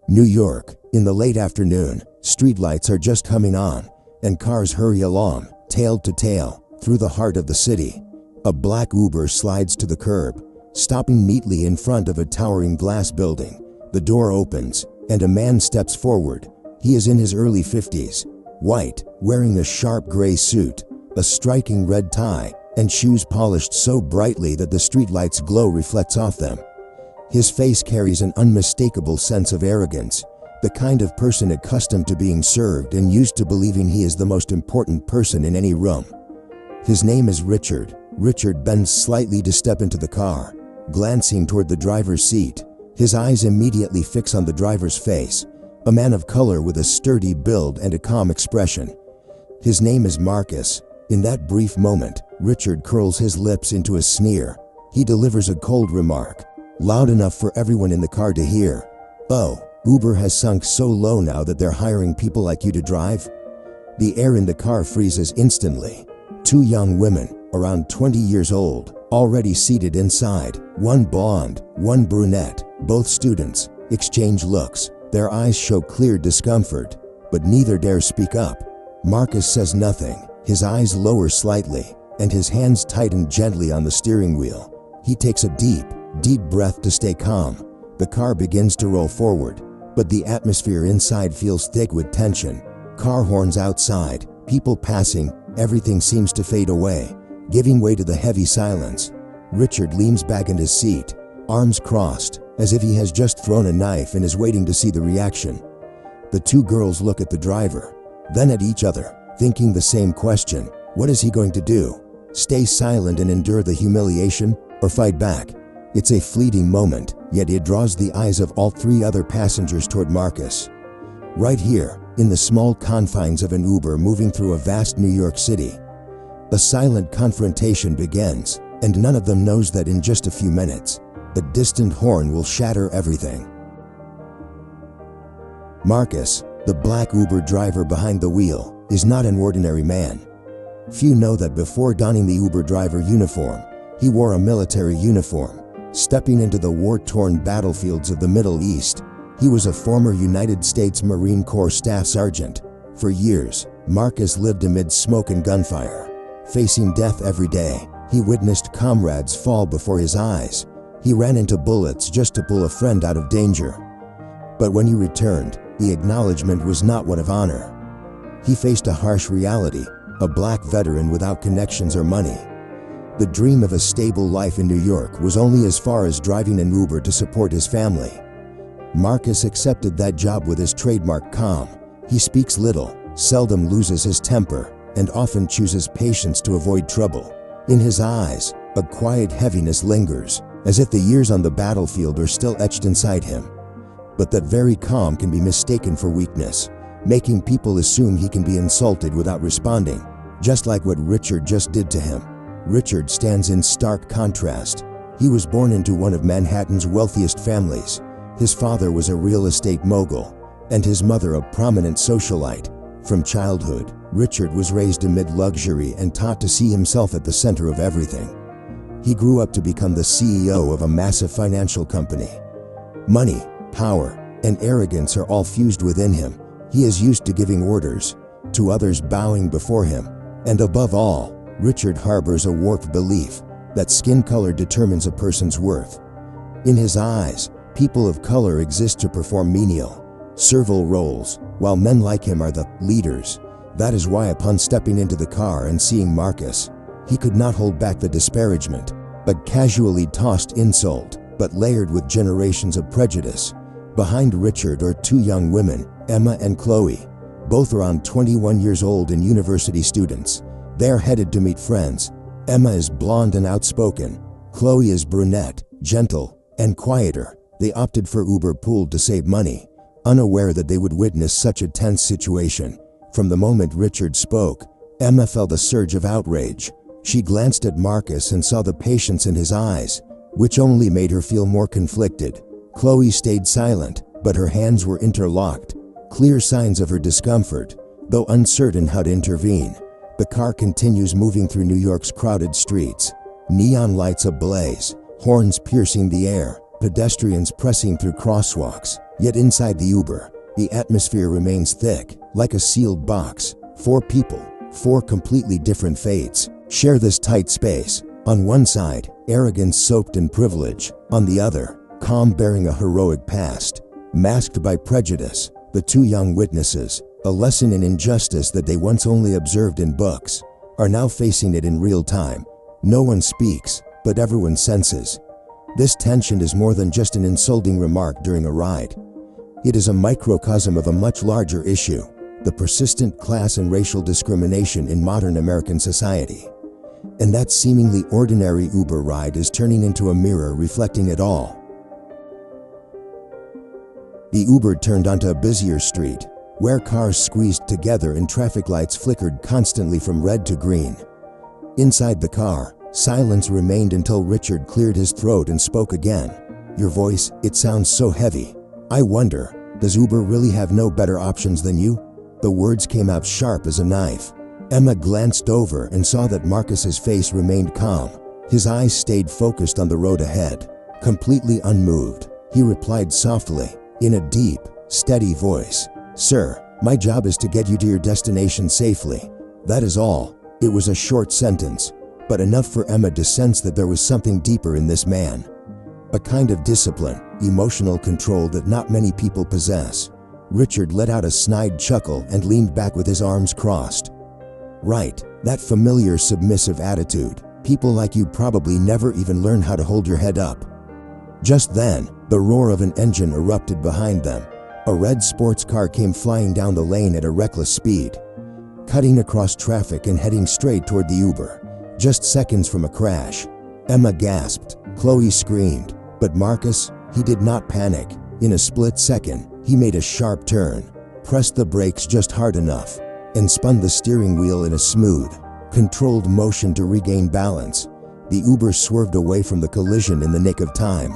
New York, in the late afternoon, streetlights are just coming on, and cars hurry along, tail to tail, through the heart of the city. A black Uber slides to the curb, stopping neatly in front of a towering glass building. The door opens, and a man steps forward. He is in his early 50s, white, wearing a sharp gray suit, a striking red tie, and shoes polished so brightly that the streetlight's glow reflects off them. His face carries an unmistakable sense of arrogance, the kind of person accustomed to being served and used to believing he is the most important person in any room. His name is Richard. Richard bends slightly to step into the car, glancing toward the driver's seat. His eyes immediately fix on the driver's face, a man of color with a sturdy build and a calm expression. His name is Marcus. In that brief moment, Richard curls his lips into a sneer. He delivers a cold remark, loud enough for everyone in the car to hear. "Oh, Uber has sunk so low now that they're hiring people like you to drive?" The air in the car freezes instantly. Two young women, around 20 years old, already seated inside, one blonde, one brunette, both students, exchange looks. Their eyes show clear discomfort, but neither dare speak up. Marcus says nothing. His eyes lower slightly, and his hands tighten gently on the steering wheel. He takes a deep breath to stay calm. The car begins to roll forward, but the atmosphere inside feels thick with tension. Car horns outside, people passing, everything seems to fade away, giving way to the heavy silence. Richard leans back in his seat, arms crossed, as if he has just thrown a knife and is waiting to see the reaction. The two girls look at the driver, then at each other, thinking the same question. What is he going to do? Stay silent and endure the humiliation, or fight back? It's a fleeting moment, yet it draws the eyes of all three other passengers toward Marcus. Right here, in the small confines of an Uber moving through a vast New York City, a silent confrontation begins, and none of them knows that in just a few minutes, a distant horn will shatter everything. Marcus, the black Uber driver behind the wheel, is not an ordinary man. Few know that before donning the Uber driver uniform, he wore a military uniform. Stepping into the war-torn battlefields of the Middle East, he was a former United States Marine Corps Staff Sergeant. For years, Marcus lived amid smoke and gunfire. Facing death every day, he witnessed comrades fall before his eyes. He ran into bullets just to pull a friend out of danger. But when he returned, the acknowledgement was not one of honor. He faced a harsh reality, a black veteran without connections or money. The dream of a stable life in New York was only as far as driving an Uber to support his family. Marcus accepted that job with his trademark calm. He speaks little, seldom loses his temper, and often chooses patience to avoid trouble. In his eyes, a quiet heaviness lingers, as if the years on the battlefield are still etched inside him. But that very calm can be mistaken for weakness, making people assume he can be insulted without responding, just like what Richard just did to him. Richard stands in stark contrast. He was born into one of Manhattan's wealthiest families. His father was a real estate mogul, and his mother a prominent socialite. From childhood, Richard was raised amid luxury and taught to see himself at the center of everything. He grew up to become the CEO of a massive financial company. Money, power, and arrogance are all fused within him. He is used to giving orders, to others bowing before him, and above all, Richard harbors a warped belief that skin color determines a person's worth. In his eyes, people of color exist to perform menial, servile roles, while men like him are the leaders. That is why upon stepping into the car and seeing Marcus, he could not hold back the disparagement, a casually tossed insult, but layered with generations of prejudice. Behind Richard are two young women, Emma and Chloe, both around 21 years old and university students. They are headed to meet friends. Emma is blonde and outspoken. Chloe is brunette, gentle, and quieter. They opted for Uber Pool to save money, unaware that they would witness such a tense situation. From the moment Richard spoke, Emma felt a surge of outrage. She glanced at Marcus and saw the patience in his eyes, which only made her feel more conflicted. Chloe stayed silent, but her hands were interlocked, clear signs of her discomfort. Though uncertain how to intervene, the car continues moving through New York's crowded streets. Neon lights ablaze, horns piercing the air, pedestrians pressing through crosswalks. Yet inside the Uber, the atmosphere remains thick, like a sealed box. 4 people, 4 completely different fates, share this tight space. On one side, arrogance soaked in privilege. On the other, calm bearing a heroic past. Masked by prejudice, the 2 young witnesses, a lesson in injustice that they once only observed in books, are now facing it in real time. No one speaks, but everyone senses. This tension is more than just an insulting remark during a ride. It is a microcosm of a much larger issue, the persistent class and racial discrimination in modern American society. And that seemingly ordinary Uber ride is turning into a mirror reflecting it all. The Uber turned onto a busier street, where cars squeezed together and traffic lights flickered constantly from red to green. Inside the car, silence remained until Richard cleared his throat and spoke again. "Your voice, it sounds so heavy. I wonder, does Uber really have no better options than you?" The words came out sharp as a knife. Emma glanced over and saw that Marcus's face remained calm. His eyes stayed focused on the road ahead. Completely unmoved, he replied softly, in a deep, steady voice, "Sir, my job is to get you to your destination safely. That is all." It was a short sentence, but enough for Emma to sense that there was something deeper in this man. A kind of discipline, emotional control that not many people possess. Richard let out a snide chuckle and leaned back with his arms crossed. "Right, that familiar submissive attitude. People like you probably never even learn how to hold your head up." Just then, the roar of an engine erupted behind them. A red sports car came flying down the lane at a reckless speed, cutting across traffic and heading straight toward the Uber, just seconds from a crash. Emma gasped, Chloe screamed, but Marcus, he did not panic. In a split second, he made a sharp turn, pressed the brakes just hard enough, and spun the steering wheel in a smooth, controlled motion to regain balance. The Uber swerved away from the collision in the nick of time.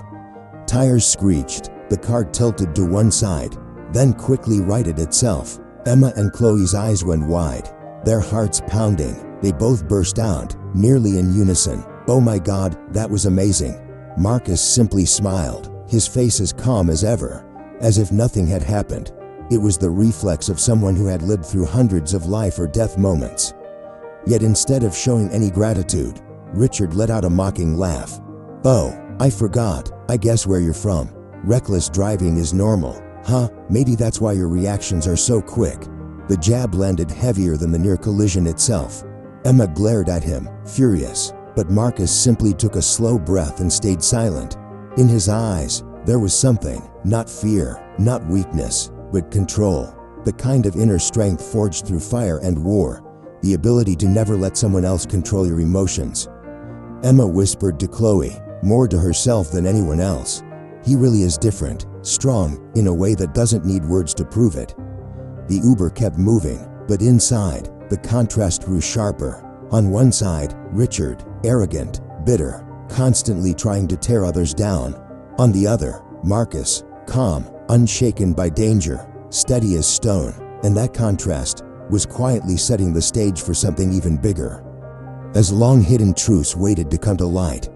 Tires screeched, the car tilted to one side, then quickly righted itself. Emma and Chloe's eyes went wide, their hearts pounding. They both burst out, nearly in unison, "Oh my God, that was amazing." Marcus simply smiled, his face as calm as ever, as if nothing had happened. It was the reflex of someone who had lived through hundreds of life or death moments. Yet instead of showing any gratitude, Richard let out a mocking laugh. "Oh, I forgot, I guess where you're from. Reckless driving is normal, huh? Maybe that's why your reactions are so quick." The jab landed heavier than the near collision itself. Emma glared at him, furious, but Marcus simply took a slow breath and stayed silent. In his eyes, there was something, not fear, not weakness, but control. The kind of inner strength forged through fire and war, the ability to never let someone else control your emotions. Emma whispered to Chloe, more to herself than anyone else, "He really is different, strong, in a way that doesn't need words to prove it." The Uber kept moving, but inside, the contrast grew sharper. On one side, Richard, arrogant, bitter, constantly trying to tear others down. On the other, Marcus, calm, unshaken by danger, steady as stone, and that contrast was quietly setting the stage for something even bigger. As long-hidden truths waited to come to light.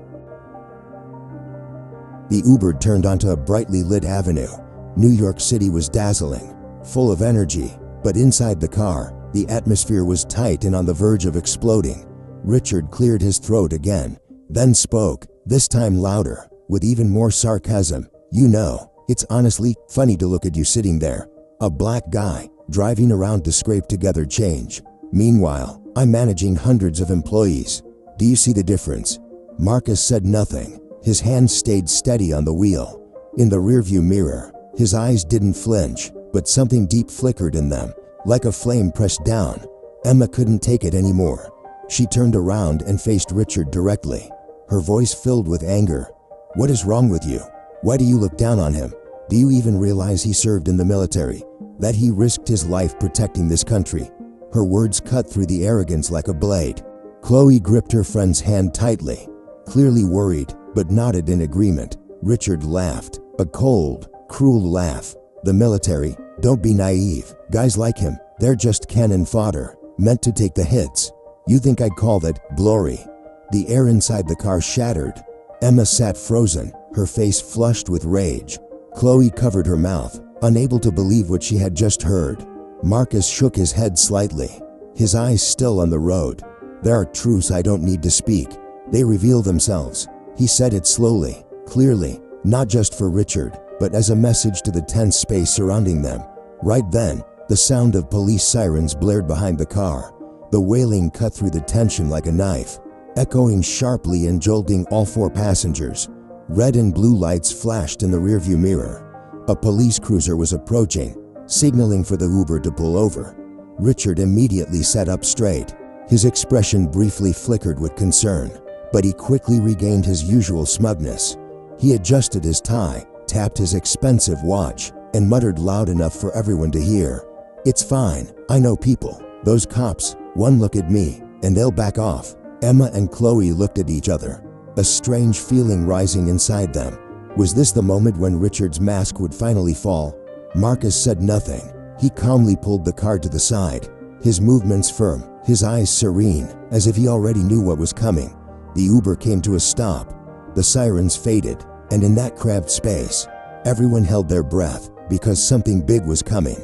The Uber turned onto a brightly lit avenue. New York City was dazzling, full of energy, but inside the car, the atmosphere was tight and on the verge of exploding. Richard cleared his throat again, then spoke, this time louder, with even more sarcasm. "You know, it's honestly funny to look at you sitting there, a black guy, driving around to scrape together change. Meanwhile, I'm managing hundreds of employees. Do you see the difference?" Marcus said nothing. His hands stayed steady on the wheel. In the rearview mirror, his eyes didn't flinch, but something deep flickered in them, like a flame pressed down. Emma couldn't take it anymore. She turned around and faced Richard directly, her voice filled with anger. "What is wrong with you? Why do you look down on him? Do you even realize he served in the military? That he risked his life protecting this country?" Her words cut through the arrogance like a blade. Chloe gripped her friend's hand tightly, clearly worried, but nodded in agreement. Richard laughed, a cold, cruel laugh. "The military, don't be naive. Guys like him, they're just cannon fodder, meant to take the hits. You think I'd call that glory?" The air inside the car shattered. Emma sat frozen, her face flushed with rage. Chloe covered her mouth, unable to believe what she had just heard. Marcus shook his head slightly, his eyes still on the road. "There are truths I don't need to speak. They reveal themselves." He said it slowly, clearly, not just for Richard, but as a message to the tense space surrounding them. Right then, the sound of police sirens blared behind the car. The wailing cut through the tension like a knife, echoing sharply and jolting all four passengers. Red and blue lights flashed in the rearview mirror. A police cruiser was approaching, signaling for the Uber to pull over. Richard immediately sat up straight. His expression briefly flickered with concern, but he quickly regained his usual smugness. He adjusted his tie, tapped his expensive watch, and muttered loud enough for everyone to hear, "It's fine, I know people. Those cops, one look at me, and they'll back off." Emma and Chloe looked at each other, a strange feeling rising inside them. Was this the moment when Richard's mask would finally fall? Marcus said nothing. He calmly pulled the car to the side, his movements firm, his eyes serene, as if he already knew what was coming. The Uber came to a stop. The sirens faded, and in that cramped space, everyone held their breath because something big was coming.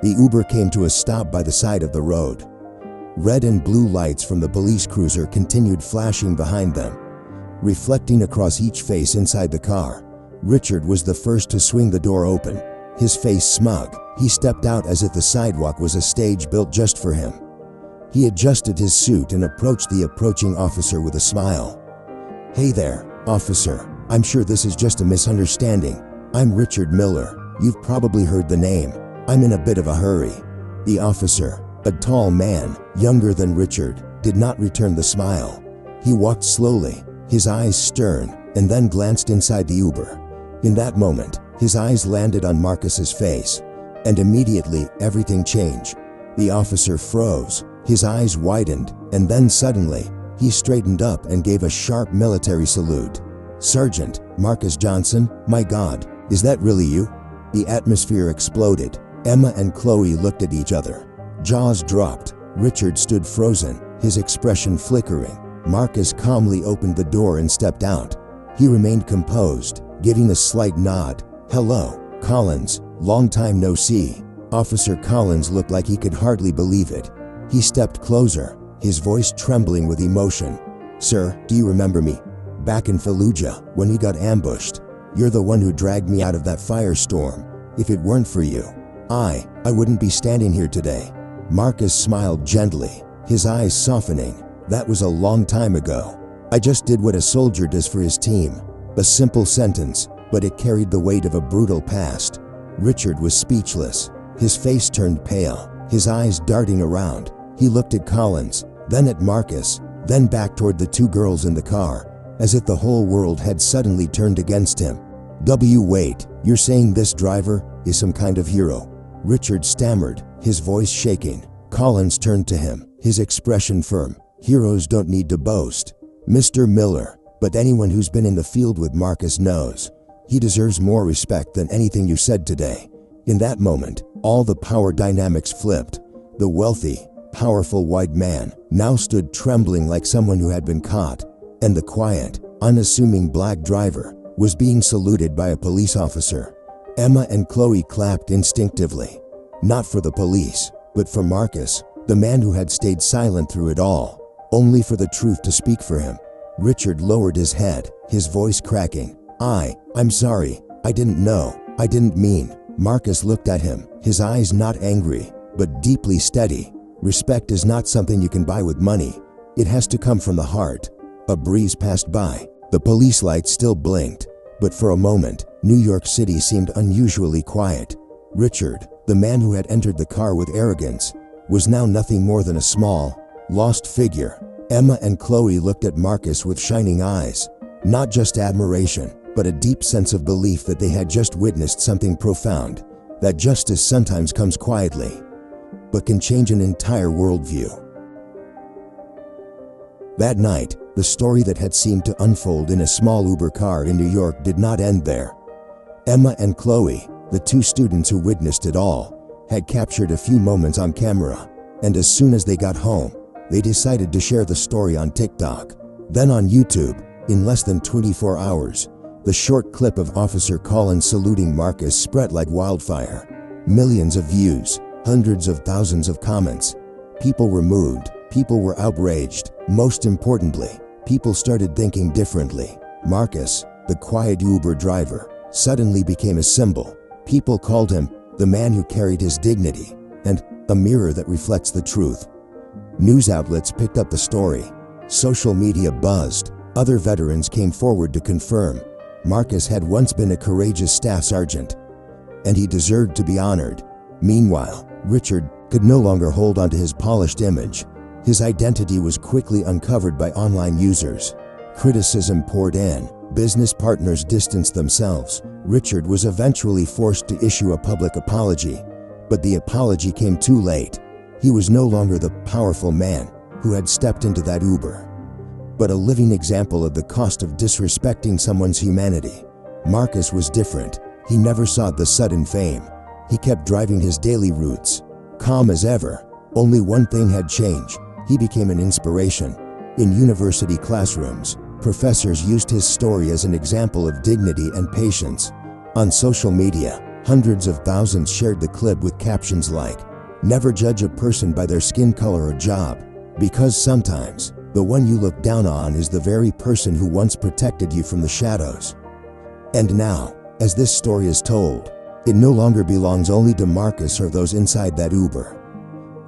The Uber came to a stop by the side of the road. Red and blue lights from the police cruiser continued flashing behind them, reflecting across each face inside the car. Richard was the first to swing the door open, his face smug. He stepped out as if the sidewalk was a stage built just for him. He adjusted his suit and approached the approaching officer with a smile. "Hey there, officer. I'm sure this is just a misunderstanding. I'm Richard Miller. You've probably heard the name. I'm in a bit of a hurry." The officer, a tall man, younger than Richard, did not return the smile. He walked slowly, his eyes stern, and then glanced inside the Uber. In that moment, his eyes landed on Marcus's face, and immediately everything changed. The officer froze, his eyes widened, and then suddenly, he straightened up and gave a sharp military salute. "Sergeant Marcus Johnson, my God, is that really you?" The atmosphere exploded. Emma and Chloe looked at each other. Jaws dropped. Richard stood frozen, his expression flickering. Marcus calmly opened the door and stepped out. He remained composed, giving a slight nod. "Hello, Collins. Long time no see." Officer Collins looked like he could hardly believe it. He stepped closer, his voice trembling with emotion. "Sir, do you remember me? Back in Fallujah, when we got ambushed. You're the one who dragged me out of that firestorm. If it weren't for you, I wouldn't be standing here today." Marcus smiled gently, his eyes softening. "That was a long time ago. I just did what a soldier does for his team." A simple sentence, but it carried the weight of a brutal past. Richard was speechless. His face turned pale, his eyes darting around. He looked at Collins, then at Marcus, then back toward the two girls in the car, as if the whole world had suddenly turned against him. Wait, you're saying this driver is some kind of hero?" Richard stammered, his voice shaking. Collins turned to him, his expression firm. "Heroes don't need to boast, Mr. Miller, but anyone who's been in the field with Marcus knows. He deserves more respect than anything you said today." In that moment, all the power dynamics flipped. The wealthy, powerful white man now stood trembling like someone who had been caught, and the quiet, unassuming black driver was being saluted by a police officer. Emma and Chloe clapped instinctively, not for the police, but for Marcus, the man who had stayed silent through it all, only for the truth to speak for him. Richard lowered his head, his voice cracking. I'm sorry, I didn't know, I didn't mean." Marcus looked at him, his eyes not angry, but deeply steady. "Respect is not something you can buy with money. It has to come from the heart." A breeze passed by. The police lights still blinked, but for a moment, New York City seemed unusually quiet. Richard, the man who had entered the car with arrogance, was now nothing more than a small, lost figure. Emma and Chloe looked at Marcus with shining eyes, not just admiration, but a deep sense of belief that they had just witnessed something profound, that justice sometimes comes quietly, but can change an entire worldview. That night, the story that had seemed to unfold in a small Uber car in New York did not end there. Emma and Chloe, the two students who witnessed it all, had captured a few moments on camera, and as soon as they got home, they decided to share the story on TikTok, then on YouTube, In less than 24 hours, the short clip of Officer Collins saluting Marcus spread like wildfire. Millions of views, hundreds of thousands of comments. People were moved, people were outraged. Most importantly, people started thinking differently. Marcus, the quiet Uber driver, suddenly became a symbol. People called him the man who carried his dignity and a mirror that reflects the truth. News outlets picked up the story. Social media buzzed. Other veterans came forward to confirm Marcus had once been a courageous staff sergeant, and he deserved to be honored. Meanwhile, Richard could no longer hold on to his polished image. His identity was quickly uncovered by online users. Criticism poured in. Business partners distanced themselves. Richard was eventually forced to issue a public apology, but the apology came too late. He was no longer the powerful man who had stepped into that Uber, but a living example of the cost of disrespecting someone's humanity. Marcus was different. He never sought the sudden fame. He kept driving his daily routes, calm as ever. Only one thing had changed. He became an inspiration. In university classrooms, professors used his story as an example of dignity and patience. On social media, hundreds of thousands shared the clip with captions like, "Never judge a person by their skin color or job, because sometimes the one you look down on is the very person who once protected you from the shadows." And now, as this story is told, it no longer belongs only to Marcus or those inside that Uber.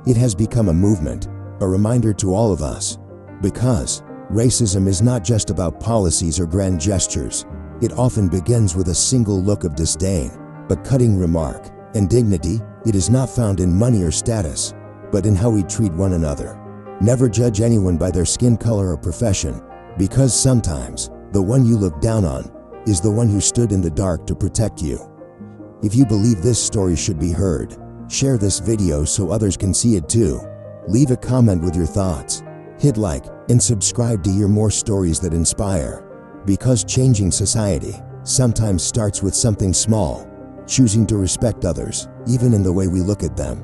It has become a movement, a reminder to all of us, because racism is not just about policies or grand gestures. It often begins with a single look of disdain, a cutting remark, and dignity. It is not found in money or status, but in how we treat one another. Never judge anyone by their skin color or profession, because sometimes the one you look down on is the one who stood in the dark to protect you. If you believe this story should be heard, share this video so others can see it too. Leave a comment with your thoughts. Hit like and subscribe to hear more stories that inspire. Because changing society sometimes starts with something small, choosing to respect others, even in the way we look at them.